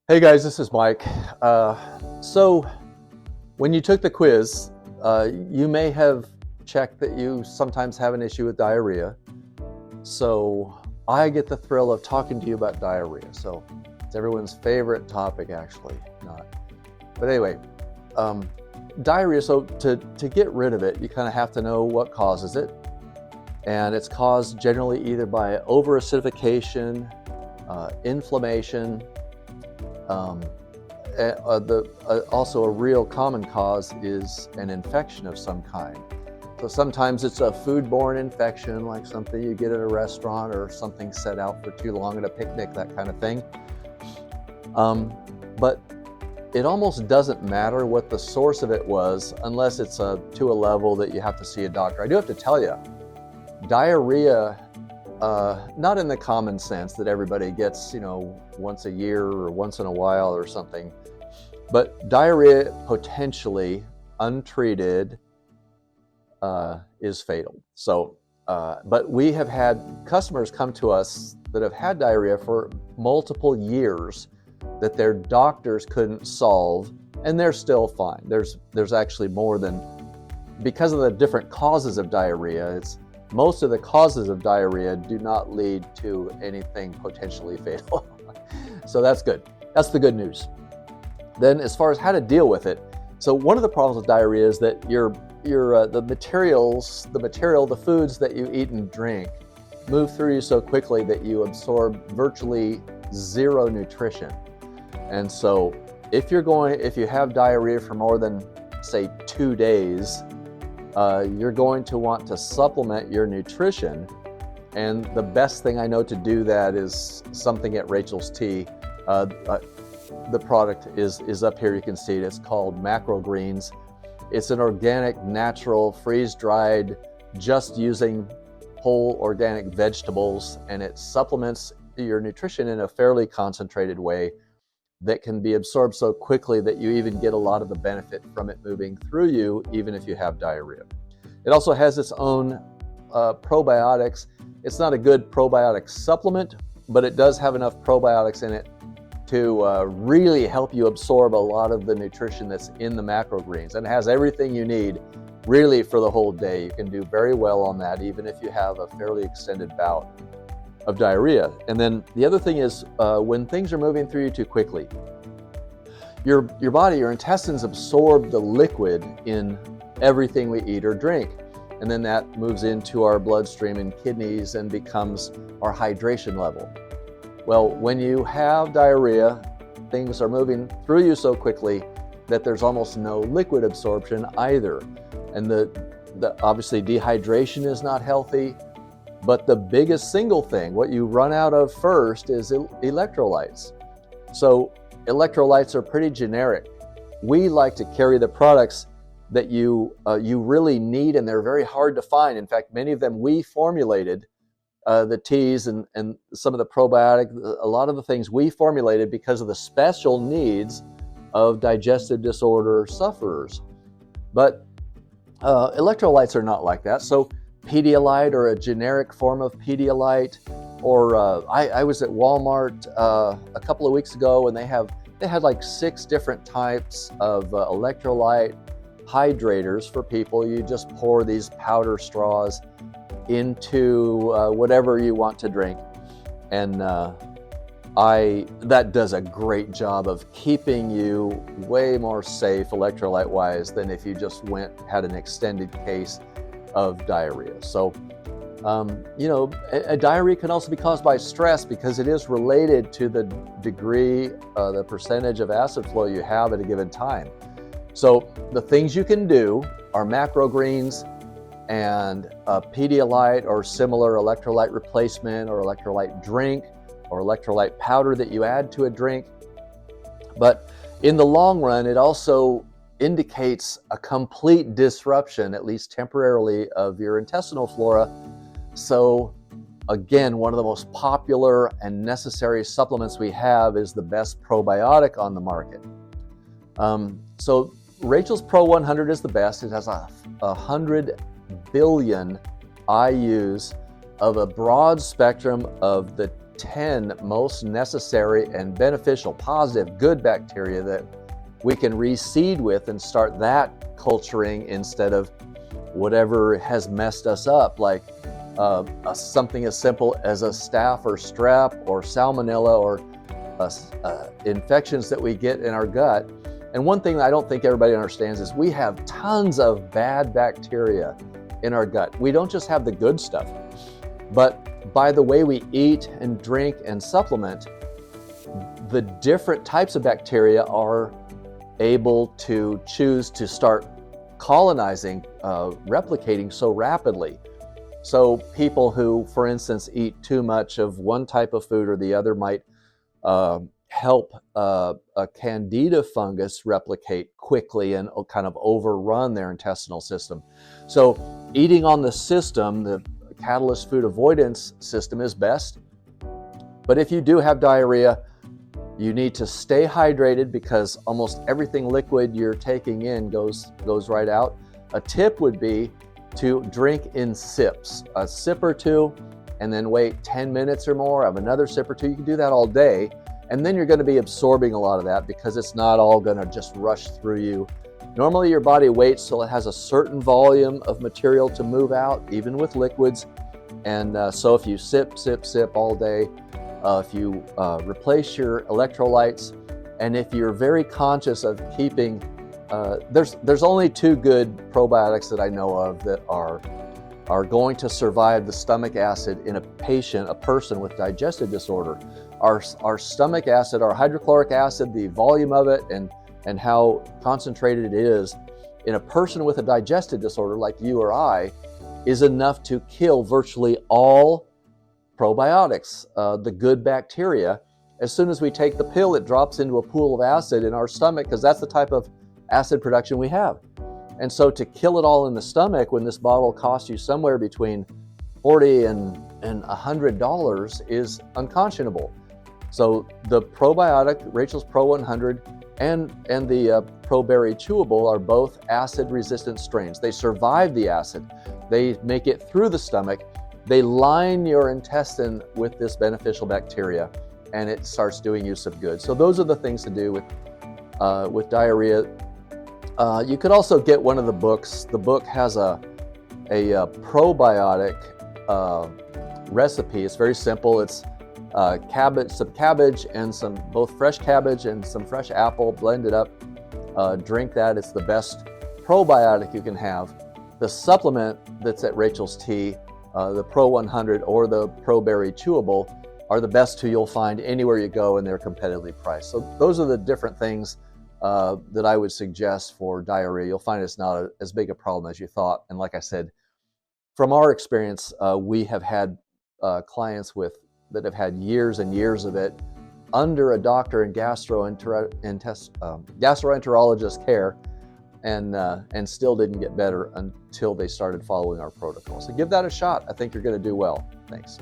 Hey guys, this is Mike. So when you took the quiz, you may have checked that you sometimes have an issue with diarrhea. So I get the thrill of talking to you about diarrhea. So it's everyone's favorite topic, actually. Not, but anyway, diarrhea. So to get rid of it, you kind of have to know what causes it, and it's caused generally either by over-acidification, inflammation. Also a real common cause is an infection of some kind. So sometimes it's a foodborne infection, like something you get at a restaurant or something set out for too long at a picnic, that kind of thing. But it almost doesn't matter what the source of it was unless it's to a level that you have to see a doctor. I do have to tell you, diarrhea, not in the common sense that everybody gets, once a year or once in a while or something, but diarrhea potentially untreated is fatal. So, but we have had customers come to us that have had diarrhea for multiple years that their doctors couldn't solve, and they're still fine. There's actually more than, because of the different causes of diarrhea, most of the causes of diarrhea do not lead to anything potentially fatal. So that's good. That's the good news. Then as far as how to deal with it, so one of the problems with diarrhea is that the foods that you eat and drink move through you so quickly that you absorb virtually zero nutrition. And so if you have diarrhea for more than, say, 2 days, you're going to want to supplement your nutrition. And the best thing I know to do that is something at Rachel's Tea. The product is up here, you can see it. It's called Macro Greens. It's an organic, natural, freeze-dried, just using whole organic vegetables, and it supplements your nutrition in a fairly concentrated way that can be absorbed so quickly that you even get a lot of the benefit from it moving through you, even if you have diarrhea. It also has its own probiotics. It's not a good probiotic supplement, but it does have enough probiotics in it to really help you absorb a lot of the nutrition that's in the macro greens. And it has everything you need really for the whole day. You can do very well on that, even if you have a fairly extended bout of diarrhea. And then the other thing is when things are moving through you too quickly, your body, your intestines absorb the liquid in everything we eat or drink. And then that moves into our bloodstream and kidneys and becomes our hydration level. Well, when you have diarrhea, things are moving through you so quickly that there's almost no liquid absorption either. And the obviously dehydration is not healthy. But the biggest single thing, what you run out of first, is electrolytes. So electrolytes are pretty generic. We like to carry the products that you really need, and they're very hard to find. In fact, many of them we formulated, the teas and some of the probiotic, a lot of the things we formulated because of the special needs of digestive disorder sufferers. But electrolytes are not like that. So Pedialyte, or a generic form of Pedialyte, or I was at Walmart a couple of weeks ago, and they had like 6 different types of electrolyte hydrators for people. You just pour these powder straws into whatever you want to drink, and that does a great job of keeping you way more safe electrolyte wise than if you just had an extended case of diarrhea. So, a diarrhea can also be caused by stress because it is related to the degree, the percentage of acid flow you have at a given time. So the things you can do are macro greens and Pedialyte or similar electrolyte replacement, or electrolyte drink, or electrolyte powder that you add to a drink. But in the long run, it also indicates a complete disruption, at least temporarily, of your intestinal flora. So again, one of the most popular and necessary supplements we have is the best probiotic on the market. So Rachel's Pro 100 is the best. It has 100 billion IUs of a broad spectrum of the 10 most necessary and beneficial, positive, good bacteria that we can reseed with and start that culturing instead of whatever has messed us up, like something as simple as a staph or strep or salmonella or infections that we get in our gut. And one thing I don't think everybody understands is we have tons of bad bacteria in our gut. We don't just have the good stuff, but by the way we eat and drink and supplement, the different types of bacteria are able to choose to start colonizing, replicating so rapidly. So people who, for instance, eat too much of one type of food or the other might help a candida fungus replicate quickly and kind of overrun their intestinal system. So eating on the system, the catalyst food avoidance system, is best. But if you do have diarrhea, you need to stay hydrated because almost everything liquid you're taking in goes right out. A tip would be to drink in sips, a sip or two, and then wait 10 minutes or more, have another sip or two. You can do that all day, and then you're going to be absorbing a lot of that because it's not all going to just rush through you. Normally your body waits till it has a certain volume of material to move out, even with liquids. And so if you sip all day, if you replace your electrolytes, and if you're very conscious of keeping, there's only 2 good probiotics that I know of that are going to survive the stomach acid in a person with digestive disorder. Our stomach acid, our hydrochloric acid, the volume of it and how concentrated it is in a person with a digestive disorder like you or I is enough to kill virtually all probiotics, the good bacteria. As soon as we take the pill, it drops into a pool of acid in our stomach because that's the type of acid production we have. And so to kill it all in the stomach when this bottle costs you somewhere between $40 and $100 is unconscionable. So the probiotic, Rachel's Pro 100 and the Pro Berry Chewable are both acid resistant strains. They survive the acid. They make it through the stomach. They line your intestine with this beneficial bacteria, and it starts doing you some good. So those are the things to do with diarrhea. You could also get one of the books. The book has a probiotic recipe. It's very simple. It's some cabbage and both fresh cabbage and some fresh apple, blend it up. Drink that. It's the best probiotic you can have. The supplement that's at Rachel's Tea, the Pro 100 or the Pro Berry Chewable, are the best 2 you'll find anywhere you go, and they're competitively priced. So those are the different things that I would suggest for diarrhea. You'll find it's not as big a problem as you thought. And like I said, from our experience, we have had clients that have had years and years of it under a doctor and gastroenterologist care, and still didn't get better until they started following our protocol. So give that a shot. I think you're going to do well. Thanks.